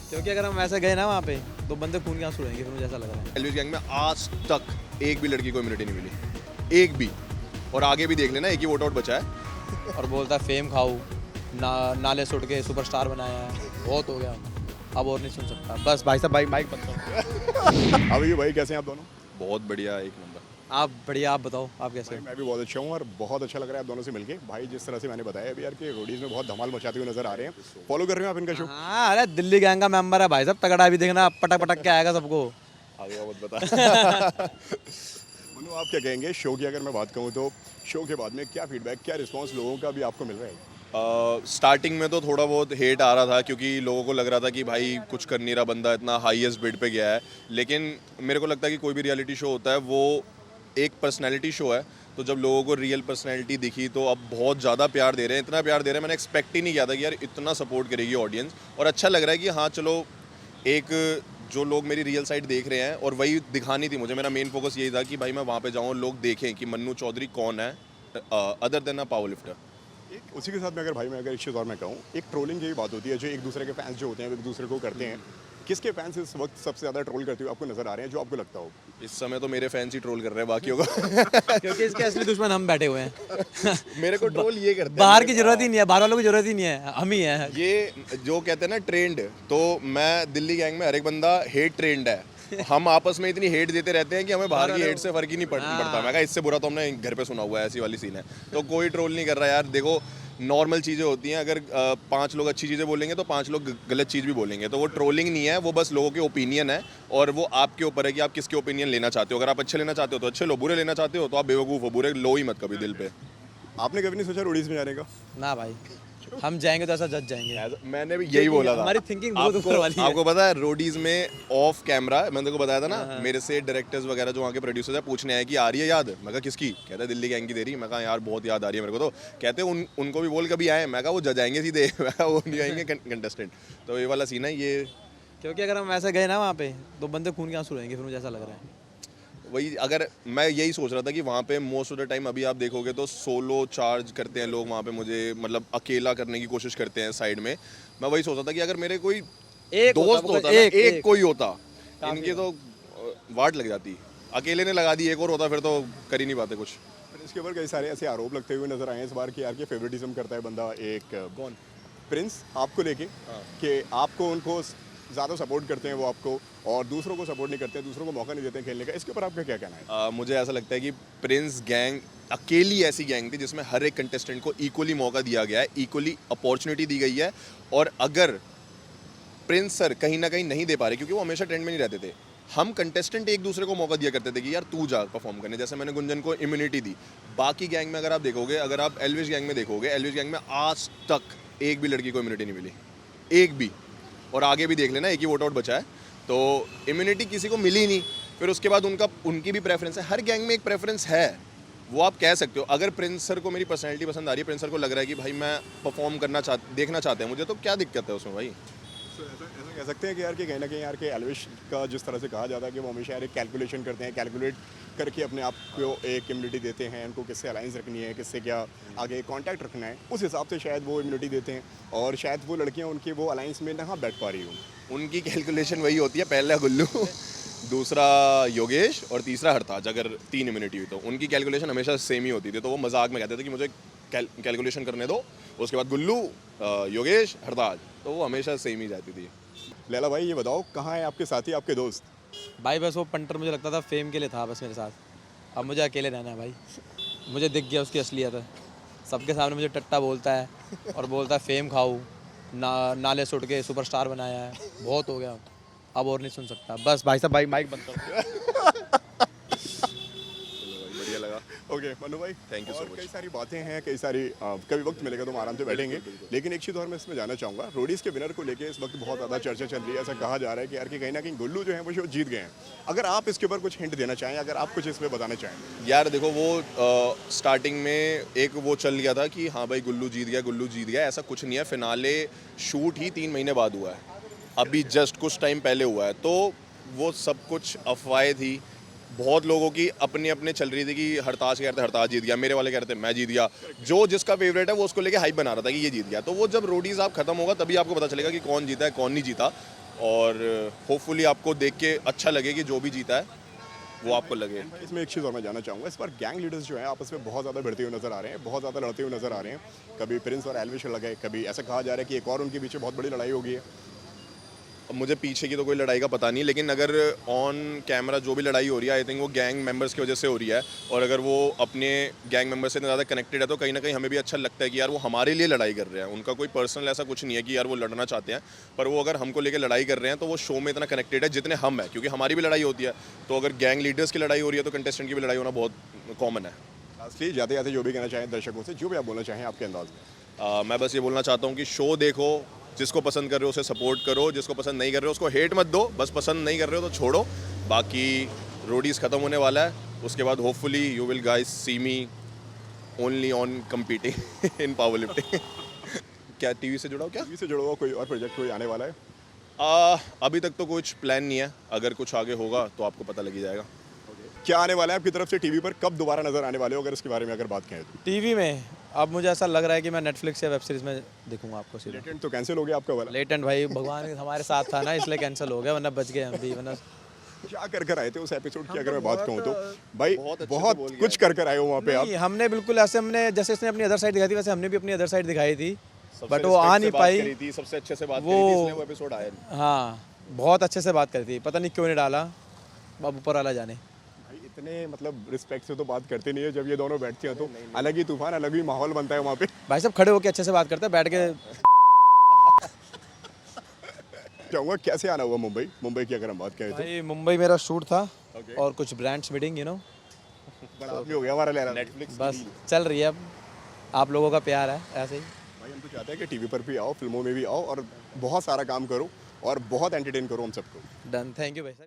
क्योंकि अगर हम वैसे गए ना वहाँ पे तो बंदे खून के आंसू रहेंगे, फिर मुझे ऐसा लग रहा है। एलविश गैंग में आज तक एक भी लड़की को इम्यूनिटी नहीं मिली, एक भी। और आगे भी देख लेना, एक ही वोट आउट बचा है। और बोलता है फेम खाऊ, नाले सुट के सुपरस्टार बनाया है, बहुत हो गया, अब और नहीं सुन सकता। बस भाई साहब, भाई माइक बंद करो। अभी भाई कैसे हैं आप दोनों? बहुत बढ़िया, एक नंबर। आप बढ़िया, आप बताओ आप कैसे हो? मैं भी बहुत अच्छा हूँ और बहुत अच्छा लग रहा है आप दोनों से मिलके। भाई जिस तरह से मैंने बताया अभी यार कि रोडीज में बहुत धमाल मचाते हुए नजर आ रहे हैं। फॉलो कर रहे हो आप इनका शो? हाँ, अरे दिल्ली गैंग का मेंबर है भाई साहब, तगड़ा भी देखना, पटक पटक के आएगा सबको। आगे मत बता। मनु आप क्या कहेंगे शो की? अगर मैं बात कहूँ तो शो के बाद में क्या फीडबैक, क्या रिस्पॉन्स लोगों का भी आपको मिल रहा है? स्टार्टिंग में तो थोड़ा बहुत हेट आ रहा था क्योंकि लोगों को लग रहा था कि भाई कुछ कर नहीं रहा बंदा, इतना हाईएस्ट बिड पे गया है। लेकिन मेरे को लगता है कि कोई भी रियलिटी शो होता है वो एक पर्सनैलिटी शो है, तो जब लोगों को रियल पर्सनैलिटी दिखी तो अब बहुत ज़्यादा प्यार दे रहे हैं, इतना प्यार दे रहे हैं मैंने एक्सपेक्ट ही नहीं किया था कि यार इतना सपोर्ट करेगी ऑडियंस। और अच्छा लग रहा है कि हाँ चलो, एक जो लोग मेरी रियल साइड देख रहे हैं और वही दिखानी थी मुझे। मेरा मेन फोकस यही था कि भाई मैं वहाँ पे जाऊँ और लोग देखें कि मन्नू चौधरी कौन है other than a power lifter. एक उसी के साथ में अगर एक चीज़ और मैं कहूँ, एक ट्रोलिंग की बात होती है जो एक दूसरे के फैंस जो होते हैं वो एक दूसरे को करते हैं। किसके फैंस इस वक्त सबसे ज़्यादा ट्रोल करते हुए आपको नजर आ रहे हैं, जो आपको लगता हो? इस समय तो मेरे फैंस ही ट्रोल कर रहे हैं बाकियों को। क्योंकि इसके असली दुश्मन हम बैठे हुए हैं। मेरे को ट्रोल ये करते हैं, बाहर की जरूरत ही नहीं है, बाहर वालों की जरूरत ही नहीं है, हम ही हैं। ये जो कहते हैं ना ट्रेंड, तो मैं दिल्ली गैंग में हर एक बंदा हेट ट्रेंड है। हम आपस में इतनी हेट देते रहते हैं कि हमें बाहर की हेट से फर्क ही नहीं पड़ता। मैं कहा इससे बुरा तो हमने घर पे सुना हुआ है, ऐसी वाली सीन है। तो कोई ट्रोल नहीं कर रहा यार। देखो नॉर्मल चीज़ें होती हैं, अगर 5 लोग अच्छी चीज़ें बोलेंगे तो 5 लोग गलत चीज़ भी बोलेंगे, तो वो ट्रोलिंग नहीं है, वो बस लोगों के ओपिनियन है। और वो आपके ऊपर है कि आप किसके ओपिनियन लेना चाहते हो। अगर आप अच्छे लेना चाहते हो तो अच्छे लो, बुरे लेना चाहते हो तो आप बेवकूफ़ हो, बुरे लो ही मत कभी दिल पे। आपने कभी नहीं सोचा रोडीज में जाने का? ना भाई, हम जाएंगे तो ऐसा जज जाएंगे। मैंने भी यही बोला था। हमारी थिंकिंग बहुत ऊपर वाली है। आपको पता है रोडीज में ऑफ कैमरा मैंने को बताया था ना, मेरे से डायरेक्टर्स वगैरह जो वहाँ के प्रोड्यूसर्स है पूछने आए कि आ रही है याद। मैं कहा किसकी? कहता है दिल्ली गैंग की दे रही। मैं कहा यार बहुत याद आ रही है मेरे को। तो कहते उनको भी बोल कभी आए। मैं कहा वो जज आएंगे सीधे। मैं कहा वो नहीं आएंगे कंटेस्टेंट। तो ये वाला सीन है ये। क्योंकि अगर हम वैसे गए ना वहाँ पे तो बंदे खून के आंसू रहेंगे, फिर मुझे ऐसा लग रहा है। वही, अगर मैं यही सोच रहा था कि वहाँ पे मोस्ट ऑफ द टाइम अभी आप देखोगे तो सोलो चार्ज करते हैं लोग वहाँ पे, मुझे मतलब अकेला करने की कोशिश करते हैं साइड में। मैं वही सोच रहा था कि अगर मेरे कोई दोस्त होता ना, एक कोई होता, इनकी तो वाट लग जाती। अकेले ने लगा दी, एक और होता फिर तो कर ही नहीं पाते कुछ। प्रिंस के ऊपर कई सारे ऐसे आरोप लगते हुए नजर आए हैं इस बार कि यार कि फेवरेटिज्म करता है बंदा। एक कौन? प्रिंस आपको लेके कि आपको उनको ज़्यादा सपोर्ट करते हैं वो आपको, और दूसरों को सपोर्ट नहीं करते हैं, दूसरों को मौका नहीं देते हैं खेलने का। इसके ऊपर आपका क्या कहना है? मुझे ऐसा लगता है कि प्रिंस गैंग अकेली ऐसी गैंग थी जिसमें हर एक कंटेस्टेंट को इक्वली मौका दिया गया है, इक्वली अपॉर्चुनिटी दी गई है। और अगर प्रिंस सर कहीं ना कहीं नहीं दे पा रहे, क्योंकि वो हमेशा ट्रेंड में नहीं रहते थे, हम कंटेस्टेंट एक दूसरे को मौका दिया करते थे कि यार तू जा परफॉर्म करने। जैसे मैंने गुंजन को इम्यूनिटी दी। बाकी गैंग में अगर आप देखोगे, अगर आप एलविश गैंग में देखोगे, एलविश गैंग में आज तक एक भी लड़की को इम्यूनिटी नहीं मिली, एक भी। और आगे भी देख लेना, एक ही वोट आउट बचा है। तो इम्यूनिटी किसी को मिली नहीं। फिर उसके बाद उनकी भी प्रेफरेंस है, हर गैंग में एक प्रेफरेंस है, वो आप कह सकते हो। अगर प्रिंस सर को मेरी पर्सनैलिटी पसंद आ रही है, प्रिंस सर को लग रहा है कि भाई मैं परफॉर्म करना देखना चाहते हैं मुझे, तो क्या दिक्कत है उसमें भाई? ऐसा कह सकते हैं कि यार कि कहीं ना कहीं यार कि एलविश का जिस तरह से कहा जाता है कि वो हमेशा यार एक कैलकुलेशन करते हैं, कैलकुलेट करके अपने आप को एक इम्यूनिटी देते हैं, उनको किससे अलाइंस रखनी है, किससे क्या आगे कांटेक्ट रखना है, उस हिसाब से शायद वो इम्यूनिटी देते हैं। और शायद वो लड़कियां उनकी वो अलाइंस में ना बैठ पा रही हूँ। उनकी कैलकुलेशन वही होती है, पहला गुल्लू, दूसरा योगेश और तीसरा हरताज। अगर 3 इम्यूनिटी हुई तो उनकी कैलकुलेशन हमेशा सेम ही होती थी। तो वो मजाक में कहते थे कि मुझे कैलकुलेशन करने दो, उसके बाद गुल्लू, योगेश, हरताज, तो वो हमेशा सेम ही जाती थी। लैला भाई ये बताओ कहाँ है आपके साथी, आपके दोस्त? भाई बस वो पंटर मुझे लगता था फेम के लिए था बस मेरे साथ, अब मुझे अकेले रहना है भाई। मुझे दिख गया उसकी असलियत है, सबके सामने मुझे टट्टा बोलता है और बोलता है फेम खाऊ, नाले सुट के सुपरस्टार बनाया है, बहुत हो गया, अब और नहीं सुन सकता। बस भाई साहब, भाई माइक बंद करो। बढ़िया लगा। ओके मनु भाई, थैंक यू सो और मच। कई सारी बातें हैं, कई सारी कभी वक्त मिलेगा तो हम आराम से बैठेंगे। लेकिन एक चीज़ और मैं इसमें जानना चाहूँगा, रोडीज के विनर को लेके इस वक्त बहुत ज़्यादा चर्चा चल रही है। ऐसा कहा जा रहा है कि यार कि कहीं ना कहीं गुल्लू जो है वो शो जीत गए हैं। अगर आप इसके ऊपर कुछ हिंट देना चाहें, अगर आप कुछ इसमें बताना चाहें। यार देखो, वो स्टार्टिंग में एक वो चल गया था कि हाँ भाई गुल्लू जीत गया, गुल्लू जीत गया। ऐसा कुछ नहीं है। फिनाले शूट ही 3 महीने बाद हुआ है, अभी जस्ट कुछ टाइम पहले हुआ है। तो वो सब कुछ अफवाहें थी। बहुत लोगों की अपने अपने चल रही थी कि हरताज कह रहे थे हरताज जीत गया, मेरे वाले कह रहे थे मैं जीत गया। जो जिसका फेवरेट है वो उसको लेके हाइप बना रहा था कि ये जीत गया। तो वो जब रोडीज आप खत्म होगा तभी आपको पता चलेगा कि कौन जीता है कौन नहीं जीता। और होपफुली आपको देख के अच्छा लगे कि जो भी जीता है वो आपको लगे। इसमें एक चीज़ और मैं जानना चाहूँगा, इस बार गैंग लीडर्स जो हैं आपस में बहुत ज़्यादा भिड़ते हुए नजर आ रहे हैं, बहुत ज़्यादा लड़ते हुए नजर आ रहे हैं। कभी प्रिंस और एल्विश लगे, कभी ऐसा कहा जा रहा है कि एक और उनके पीछे बहुत बड़ी लड़ाई हो गई है। अब मुझे पीछे की तो कोई लड़ाई का पता नहीं, लेकिन अगर ऑन कैमरा जो भी लड़ाई हो रही है आई थिंक वो गैंग मेंबर्स की वजह से हो रही है। और अगर वो अपने गैंग मेंबर से इतना ज़्यादा कनेक्टेड है तो कहीं ना कहीं हमें भी अच्छा लगता है कि यार वो हमारे लिए लड़ाई कर रहे हैं। उनका कोई पर्सनल ऐसा कुछ नहीं है कि यार वो लड़ना चाहते हैं, पर वो अगर हमको लेकर लड़ाई कर रहे हैं तो वो शो में इतना कनेक्टेड है जितने हम हैं, क्योंकि हमारी भी लड़ाई होती है। तो अगर गैंग लीडर्स की लड़ाई हो रही है तो कंटेस्टेंट की भी लड़ाई होना बहुत कॉमन है। लास्टली जाते जाते जो भी कहना चाहें दर्शकों से, जो भी आप बोलना चाहें आपके अंदाज में। मैं बस ये बोलना चाहता हूँ कि शो देखो, जिसको पसंद कर रहे हो उसे सपोर्ट करो, जिसको पसंद नहीं कर रहे हो उसको हेट मत दो, बस पसंद नहीं कर रहे हो तो छोड़ो। बाकी रोडीज़ ख़त्म होने वाला है, उसके बाद hopefully you will guys see me only on competing in power lifting. क्या टीवी से जुड़ा हो क्या? टीवी से जुड़ा हुआ कोई और प्रोजेक्ट कोई आने वाला है? अभी तक तो कुछ प्लान नहीं है, अगर कुछ आगे होगा तो आपको पता लग ही जाएगा। क्या आने वाला है आपकी तरफ से टीवी पर, कब दोबारा नजर आने वाले हो, अगर इसके बारे में अगर बात करें तो? टीवी में अब मुझे ऐसा लग रहा है कि मैं नेटफ्लिक्स या वेब सीरीज में दिखूंगा आपको सीधा। लेटेंट तो कैंसिल हो गया आपका वाला? लेटेंट भाई भगवान हमारे साथ था ना, इसलिए कैंसिल हो गया, वरना बच गए हम भी, वरना क्या कर आए थे उस एपिसोड की अगर मैं बात कहूँ तो? भाई बहुत अच्छे से बहुत बोल के कुछ कर आए हो वहाँ पे आप। नहीं, हमने बिल्कुल ऐसे, हमने जैसे इसने अपनी अदर साइड दिखाई थी वैसे हमने भी अपनी अदर साइड दिखाई थी, सबसे बट वो आ respect नहीं से बात पाई। करी थी, सबसे अच्छे से बात वो- करी थी, इसलिए वो एपिसोड आया नहीं। हाँ, बहुत अच्छे से बात करती, पता नहीं क्यों नहीं डाला, अब ऊपर वाला जाने। भाई इतने मतलब रिस्पेक्ट से तो बात करते नहीं है, जब ये दोनों बैठते हैं तो अलग ही तूफान, अलग ही माहौल बनता है वहाँ पे। भाई साहब खड़े होकर अच्छे से बात करते हैं, बैठ के चाहूँगा कैसे आना हुआ मुंबई की अगर हम बात करें तो? भाई मुंबई मेरा शूट था Okay. और कुछ ब्रांड्स मीटिंग बड़ा आदमी हो गया हमारा लहरा। नेटफ्लिक्स बस चल रही है, अब आप लोगों का प्यार है ऐसे ही। भाई हम तो चाहते हैं कि टीवी पर भी आओ, फिल्मों में भी आओ और बहुत सारा काम करो और बहुत एंटरटेन करो हम सबको। डन, थैंक यू भाई साहब।